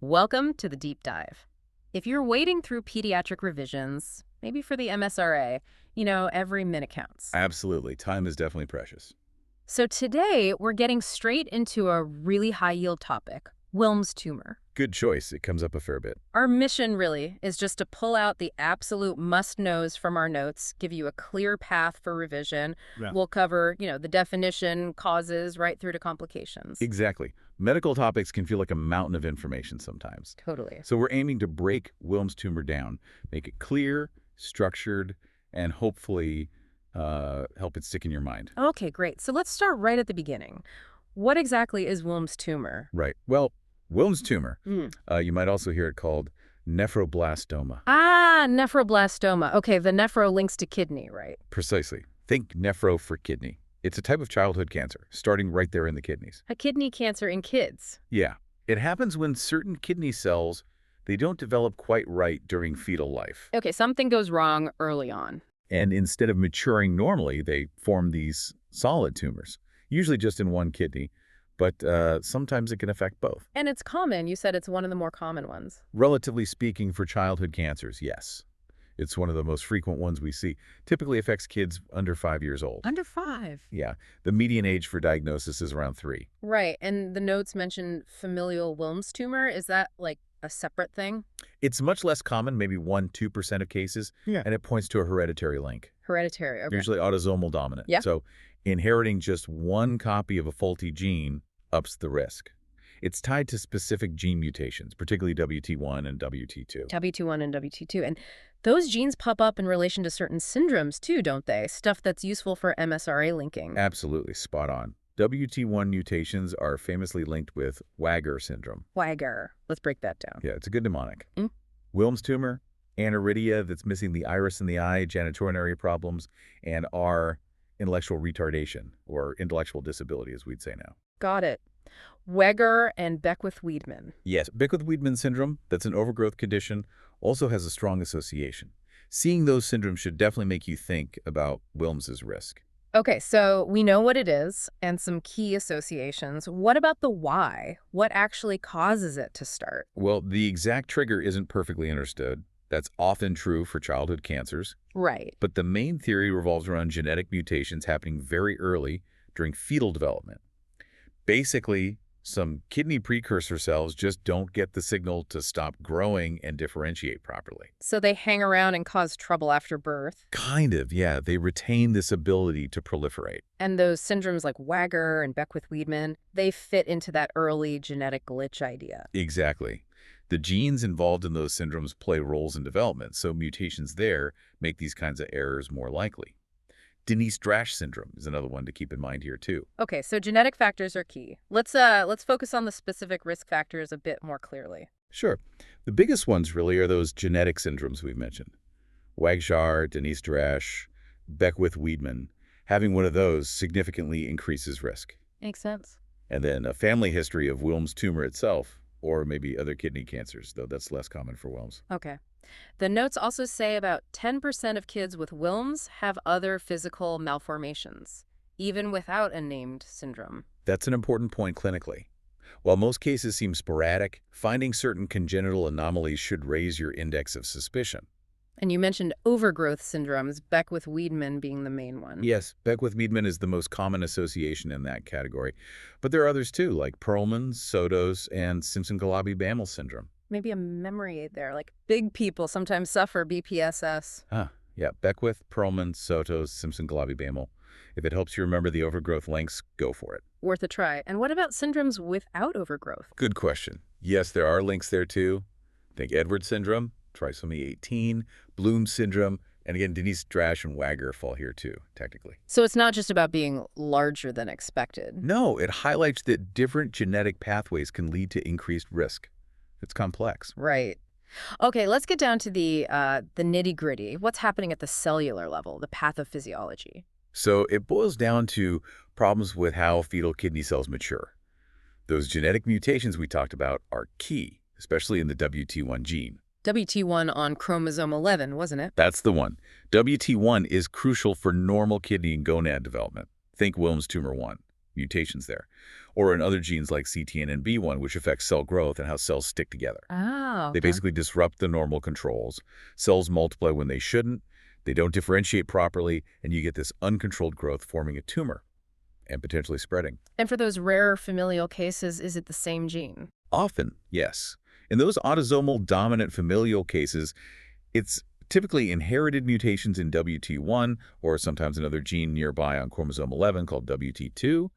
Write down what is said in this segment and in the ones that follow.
Welcome to the deep dive. If you're wading through pediatric revisions, maybe for the MSRA, every minute counts. Absolutely. Time is definitely precious. So today, we're getting straight into a really high-yield topic, Wilms tumor. Good choice. It comes up a fair bit. Our mission, really, is just to pull out the absolute must-knows from our notes, give you a clear path for revision. Yeah. We'll cover, the definition, causes, right through to complications. Exactly. Medical topics can feel like a mountain of information sometimes. Totally. So we're aiming to break Wilms tumor down, make it clear, structured, and hopefully help it stick in your mind. Okay, great. So let's start right at the beginning. What exactly is Wilms tumor? Right. Well, Wilms tumor, you might also hear it called nephroblastoma. Ah, nephroblastoma. Okay, the nephro links to kidney, right? Precisely. Think nephro for kidney. It's a type of childhood cancer, starting right there in the kidneys. A kidney cancer in kids. Yeah. It happens when certain kidney cells, they don't develop quite right during fetal life. Okay, something goes wrong early on. And instead of maturing normally, they form these solid tumors, usually just in one kidney, but sometimes it can affect both. And it's common. You said it's one of the more common ones. Relatively speaking, for childhood cancers, yes. It's one of the most frequent ones we see. Typically affects kids under 5 years old. Under 5? Yeah. The median age for diagnosis is around 3. Right. And the notes mention familial Wilms tumor. Is that like a separate thing? It's much less common, maybe 1–2% of cases, and it points to a hereditary link. Hereditary, okay. Usually autosomal dominant. Yeah. So inheriting just one copy of a faulty gene ups the risk. It's tied to specific gene mutations, particularly WT1 and WT2. WT1 and WT2. And those genes pop up in relation to certain syndromes too, don't they? Stuff that's useful for MSRA linking. Absolutely, spot on. WT1 mutations are famously linked with WAGR syndrome. WAGR. Let's break that down. Yeah, it's a good mnemonic. Wilms tumor, Aniridia that's missing the iris in the eye, genitourinary problems, and R, intellectual retardation, or intellectual disability, as we'd say now. Got it. WAGR and Beckwith-Wiedemann. Yes, Beckwith-Wiedemann syndrome, that's an overgrowth condition, also has a strong association. Seeing those syndromes should definitely make you think about Wilms's risk. Okay, so we know what it is and some key associations. What about the why? What actually causes it to start? Well, the exact trigger isn't perfectly understood. That's often true for childhood cancers. Right. But the main theory revolves around genetic mutations happening very early during fetal development. Basically, some kidney precursor cells just don't get the signal to stop growing and differentiate properly. So they hang around and cause trouble after birth. Kind of, yeah. They retain this ability to proliferate. And those syndromes like WAGR and Beckwith-Wiedemann, they fit into that early genetic glitch idea. Exactly. The genes involved in those syndromes play roles in development, so mutations there make these kinds of errors more likely. Denys-Drash syndrome is another one to keep in mind here, too. Okay, so genetic factors are key. Let's focus on the specific risk factors a bit more clearly. Sure. The biggest ones really are those genetic syndromes we've mentioned. WAGR, Denys-Drash, Beckwith-Wiedemann. Having one of those significantly increases risk. Makes sense. And then a family history of Wilms tumor itself, or maybe other kidney cancers, though that's less common for Wilms. Okay. The notes also say about 10% of kids with Wilms have other physical malformations, even without a named syndrome. That's an important point clinically. While most cases seem sporadic, finding certain congenital anomalies should raise your index of suspicion. And you mentioned overgrowth syndromes, Beckwith-Wiedemann being the main one. Yes, Beckwith-Wiedemann is the most common association in that category. But there are others too, like Perlman, Sotos, and Simpson-Golabi-Behmel syndrome. Maybe a memory aid there, like big people sometimes suffer BPSS. Yeah, Beckwith, Perlman, Sotos, Simpson-Golabi-Behmel. If it helps you remember the overgrowth links, go for it. Worth a try. And what about syndromes without overgrowth? Good question. Yes, there are links there too. Think Edwards syndrome, trisomy 18, Bloom syndrome, and again, Denys-Drash and WAGR fall here too, technically. So it's not just about being larger than expected. No, it highlights that different genetic pathways can lead to increased risk. It's complex. Right. Okay, let's get down to the nitty-gritty. What's happening at the cellular level, the pathophysiology? So it boils down to problems with how fetal kidney cells mature. Those genetic mutations we talked about are key, especially in the WT1 gene. WT1 on chromosome 11, wasn't it? That's the one. WT1 is crucial for normal kidney and gonad development. Think Wilms tumor 1. mutations there, or in other genes like CTNNB1, which affect cell growth and how cells stick together. Oh, They okay. basically disrupt the normal controls. Cells multiply when they shouldn't, they don't differentiate properly, and you get this uncontrolled growth forming a tumor and potentially spreading. And for those rarer familial cases, is it the same gene? Often, yes. In those autosomal dominant familial cases, it's typically inherited mutations in WT1 or sometimes another gene nearby on chromosome 11 called WT2.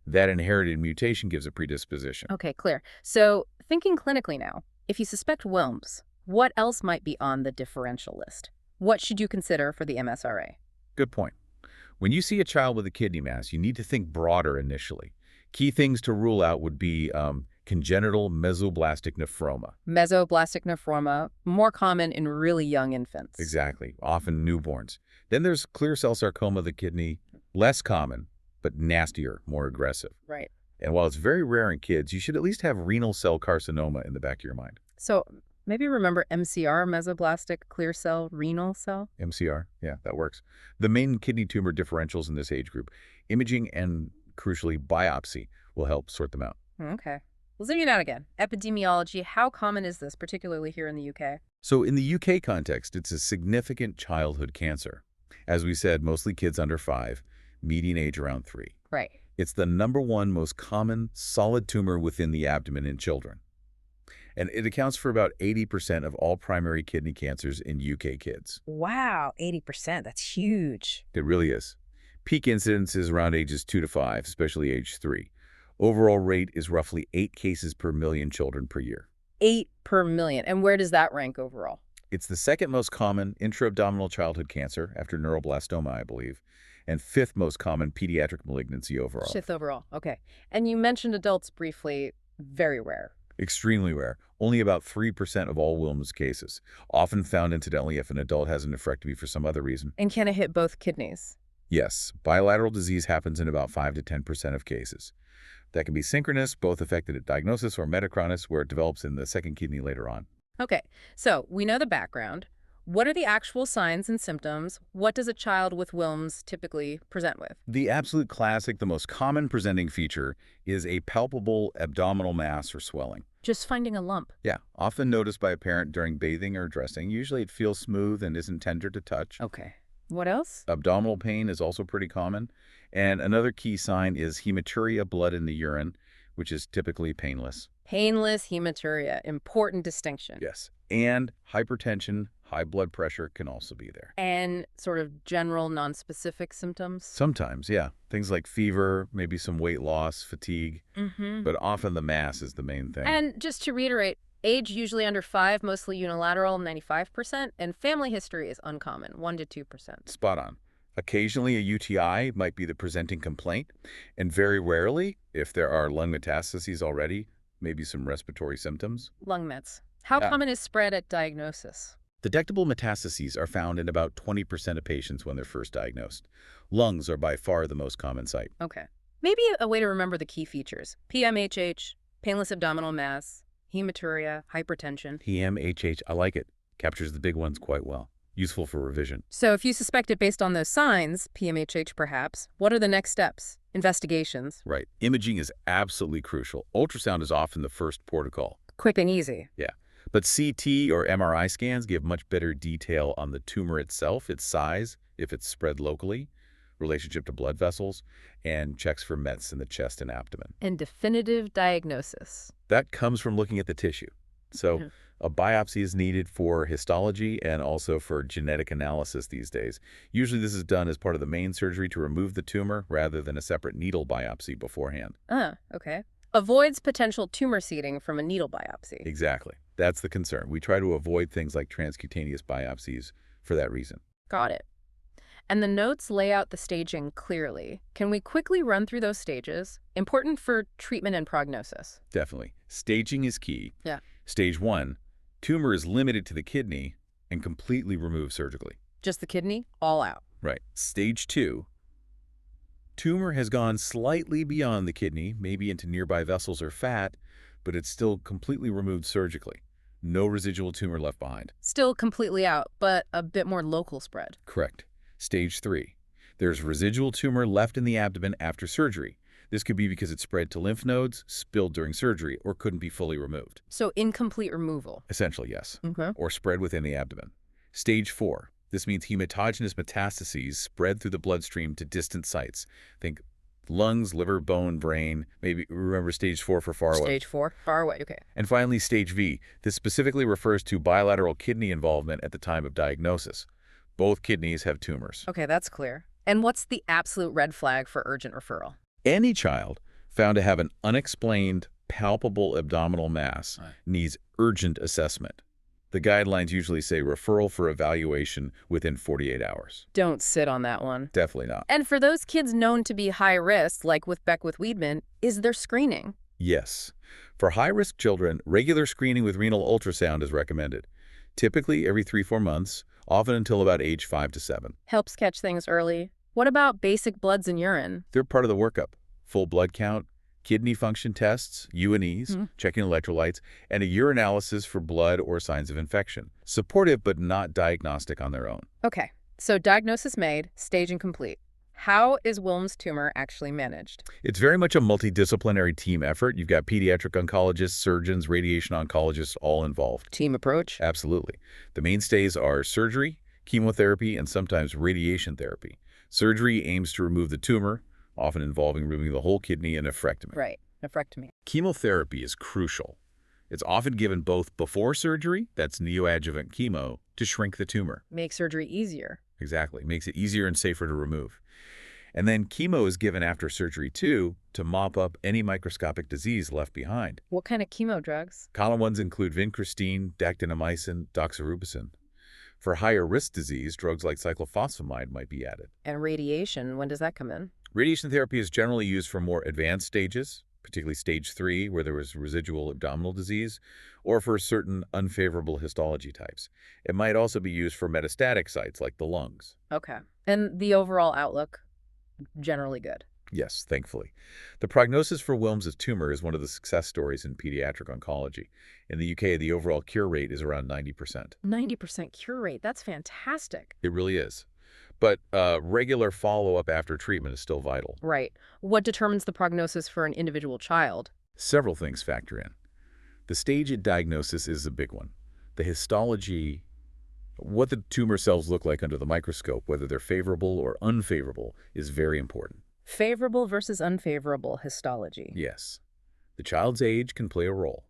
That inherited mutation gives a predisposition. Okay, clear. So thinking clinically now, if you suspect Wilms, what else might be on the differential list? What should you consider for the MSRA? Good point. When you see a child with a kidney mass, you need to think broader initially. Key things to rule out would be congenital mesoblastic nephroma. Mesoblastic nephroma, more common in really young infants. Exactly, often newborns. Then there's clear cell sarcoma of the kidney, less common, but nastier, more aggressive. Right. And while it's very rare in kids, you should at least have renal cell carcinoma in the back of your mind. So maybe remember MCR, mesoblastic clear cell renal cell? MCR, yeah, that works. The main kidney tumor differentials in this age group, imaging and, crucially, biopsy, will help sort them out. Okay. Well, zooming out again. Epidemiology, how common is this, particularly here in the UK? So in the UK context, it's a significant childhood cancer. As we said, mostly kids under 5, median age around 3. Right. It's the #1 most common solid tumor within the abdomen in children. And it accounts for about 80% of all primary kidney cancers in UK kids. Wow, 80%. That's huge. It really is. Peak incidence is around ages 2 to 5, especially age 3. Overall rate is roughly 8 cases per million children per year. 8 per million. And where does that rank overall? It's the second most common intra-abdominal childhood cancer after neuroblastoma, I believe, and 5th most common pediatric malignancy overall. 5th overall. Okay. And you mentioned adults briefly. Very rare. Extremely rare. Only about 3% of all Wilms cases, often found incidentally if an adult has a nephrectomy for some other reason. And can it hit both kidneys? Yes, bilateral disease happens in about 5 to 10% of cases. That can be synchronous, both affected at diagnosis, or metachronous, where it develops in the second kidney later on. Okay. So we know the background. What are the actual signs and symptoms? What does a child with Wilms typically present with? The absolute classic, the most common presenting feature is a palpable abdominal mass or swelling. Just finding a lump. Yeah, often noticed by a parent during bathing or dressing. Usually it feels smooth and isn't tender to touch. Okay. What else? Abdominal pain is also pretty common. And another key sign is hematuria, blood in the urine, which is typically painless. Painless hematuria. Important distinction. Yes. And hypertension, high blood pressure can also be there. And sort of general nonspecific symptoms? Sometimes, yeah. Things like fever, maybe some weight loss, fatigue. But often the mass is the main thing. And just to reiterate, age usually under 5, mostly unilateral, 95%, and family history is uncommon, 1 to 2%. Spot on. Occasionally, a UTI might be the presenting complaint, and very rarely, if there are lung metastases already, maybe some respiratory symptoms. Lung mets. How common is spread at diagnosis? Detectable metastases are found in about 20% of patients when they're first diagnosed. Lungs are by far the most common site. Okay. Maybe a way to remember the key features. PMHH, painless abdominal mass, hematuria, hypertension. PMHH, I like it. Captures the big ones quite well. Useful for revision. So if you suspect it based on those signs, PMHH perhaps, what are the next steps? Investigations. Right. Imaging is absolutely crucial. Ultrasound is often the first protocol. Quick and easy. Yeah. But CT or MRI scans give much better detail on the tumor itself, its size, if it's spread locally, relationship to blood vessels, and checks for mets in the chest and abdomen. And definitive diagnosis. That comes from looking at the tissue. So a biopsy is needed for histology and also for genetic analysis these days. Usually this is done as part of the main surgery to remove the tumor rather than a separate needle biopsy beforehand. Okay. Avoids potential tumor seeding from a needle biopsy. Exactly. That's the concern. We try to avoid things like transcutaneous biopsies for that reason. Got it. And the notes lay out the staging clearly. Can we quickly run through those stages? Important for treatment and prognosis. Definitely. Staging is key. Yeah. Stage 1, tumor is limited to the kidney and completely removed surgically. Just the kidney, all out. Right. Stage 2, tumor has gone slightly beyond the kidney, maybe into nearby vessels or fat, but it's still completely removed surgically. No residual tumor left behind. Still completely out, but a bit more local spread. Correct. Stage 3, there's residual tumor left in the abdomen after surgery. This could be because it spread to lymph nodes, spilled during surgery, or couldn't be fully removed. So incomplete removal. Essentially, yes. Okay. Or spread within the abdomen. Stage 4. This means hematogenous metastases spread through the bloodstream to distant sites. Think lungs, liver, bone, brain. Maybe remember stage 4 for far away. Stage 4, far away, okay. And finally, stage V. This specifically refers to bilateral kidney involvement at the time of diagnosis. Both kidneys have tumors. Okay, that's clear. And what's the absolute red flag for urgent referral? Any child found to have an unexplained, palpable abdominal mass needs urgent assessment. The guidelines usually say referral for evaluation within 48 hours. Don't sit on that one. Definitely not. And for those kids known to be high risk, like with Beckwith-Wiedemann, is there screening? Yes. For high-risk children, regular screening with renal ultrasound is recommended. Typically every 3-4 months, often until about age 5 to 7. Helps catch things early. What about basic bloods and urine? They're part of the workup. Full blood count, kidney function tests, U&Es, checking electrolytes, and a urinalysis for blood or signs of infection. Supportive but not diagnostic on their own. Okay, so diagnosis made, staging complete. How is Wilms' tumor actually managed? It's very much a multidisciplinary team effort. You've got pediatric oncologists, surgeons, radiation oncologists all involved. Team approach? Absolutely. The mainstays are surgery, chemotherapy, and sometimes radiation therapy. Surgery aims to remove the tumor, often involving removing the whole kidney and nephrectomy. Right, nephrectomy. Chemotherapy is crucial. It's often given both before surgery, that's neoadjuvant chemo, to shrink the tumor. Make surgery easier. Exactly. Makes it easier and safer to remove. And then chemo is given after surgery, too, to mop up any microscopic disease left behind. What kind of chemo drugs? Common ones include vincristine, dactinomycin, doxorubicin. For higher-risk disease, drugs like cyclophosphamide might be added. And radiation, when does that come in? Radiation therapy is generally used for more advanced stages, particularly stage 3, where there was residual abdominal disease, or for certain unfavorable histology types. It might also be used for metastatic sites like the lungs. Okay. And the overall outlook? Generally good. Yes, thankfully. The prognosis for Wilms' tumor is one of the success stories in pediatric oncology. In the UK, the overall cure rate is around 90%. 90% cure rate. That's fantastic. It really is. But regular follow-up after treatment is still vital. Right. What determines the prognosis for an individual child? Several things factor in. The stage at diagnosis is a big one. The histology, what the tumor cells look like under the microscope, whether they're favorable or unfavorable, is very important. Favorable versus unfavorable histology. Yes. The child's age can play a role,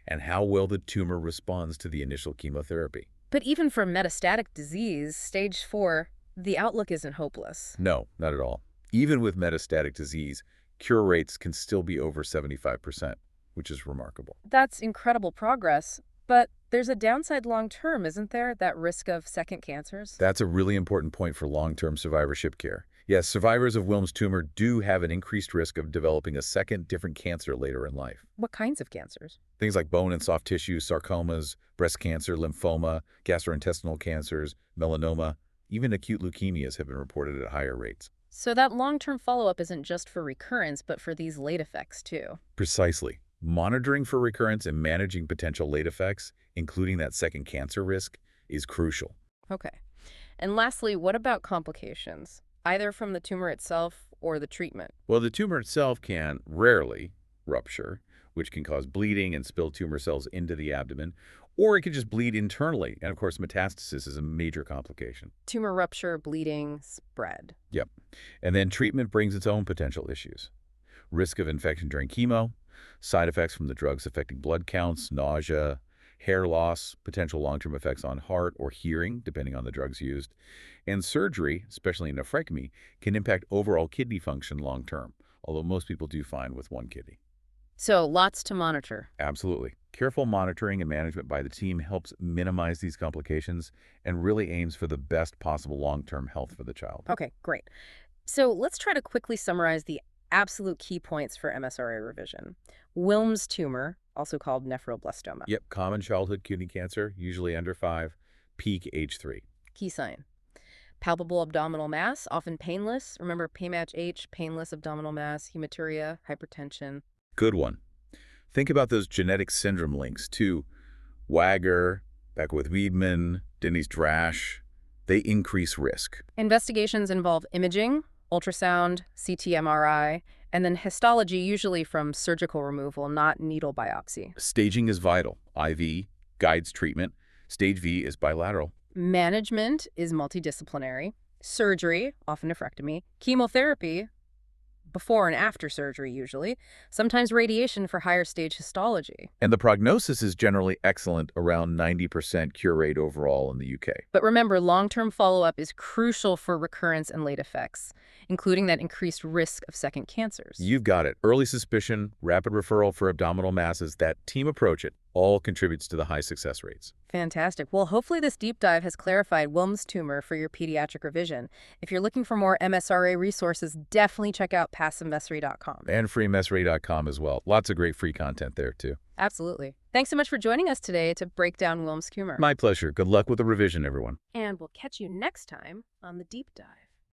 and how well the tumor responds to the initial chemotherapy. But even for metastatic disease, stage 4, the outlook isn't hopeless. No, not at all. Even with metastatic disease, cure rates can still be over 75%, which is remarkable. That's incredible progress, but there's a downside long-term, isn't there? That risk of second cancers? That's a really important point for long-term survivorship care. Yes, survivors of Wilms' tumor do have an increased risk of developing a second different cancer later in life. What kinds of cancers? Things like bone and soft tissue, sarcomas, breast cancer, lymphoma, gastrointestinal cancers, melanoma, even acute leukemias have been reported at higher rates. So that long-term follow-up isn't just for recurrence, but for these late effects too. Precisely. Monitoring for recurrence and managing potential late effects, including that second cancer risk, is crucial. Okay. And lastly, what about complications, either from the tumor itself or the treatment? Well, the tumor itself can rarely rupture, which can cause bleeding and spill tumor cells into the abdomen, or it could just bleed internally. And of course, metastasis is a major complication. Tumor rupture, bleeding, spread. Yep. And then treatment brings its own potential issues. Risk of infection during chemo, side effects from the drugs affecting blood counts, nausea, hair loss, potential long-term effects on heart or hearing, depending on the drugs used. And surgery, especially nephrectomy, can impact overall kidney function long-term, although most people do fine with one kidney. So lots to monitor. Absolutely. Careful monitoring and management by the team helps minimize these complications and really aims for the best possible long-term health for the child. Okay, great. So let's try to quickly summarize the absolute key points for MSRA revision. Wilms' tumor, also called nephroblastoma. Yep, common childhood kidney cancer, usually under 5, peak age 3. Key sign. Palpable abdominal mass, often painless. Remember PMATH, painless abdominal mass, hematuria, hypertension. Good one. Think about those genetic syndrome links to WAGR, Beckwith-Wiedemann, Denys-Drash. They increase risk. Investigations involve imaging, ultrasound, CT/MRI, And then histology, usually from surgical removal, not needle biopsy. Staging is vital. IV guides treatment. Stage V is bilateral. Management is multidisciplinary. Surgery, often nephrectomy. Chemotherapy, before and after surgery usually. Sometimes radiation for higher stage histology. And the prognosis is generally excellent, around 90% cure rate overall in the UK. But remember, long-term follow-up is crucial for recurrence and late effects, including that increased risk of second cancers. You've got it. Early suspicion, rapid referral for abdominal masses, that team approach, it all contributes to the high success rates. Fantastic. Well, hopefully this deep dive has clarified Wilms tumor for your pediatric revision. If you're looking for more MSRA resources, definitely check out PassMSRA.com. And freemsra.com as well. Lots of great free content there, too. Absolutely. Thanks so much for joining us today to break down Wilms tumor. My pleasure. Good luck with the revision, everyone. And we'll catch you next time on the deep dive.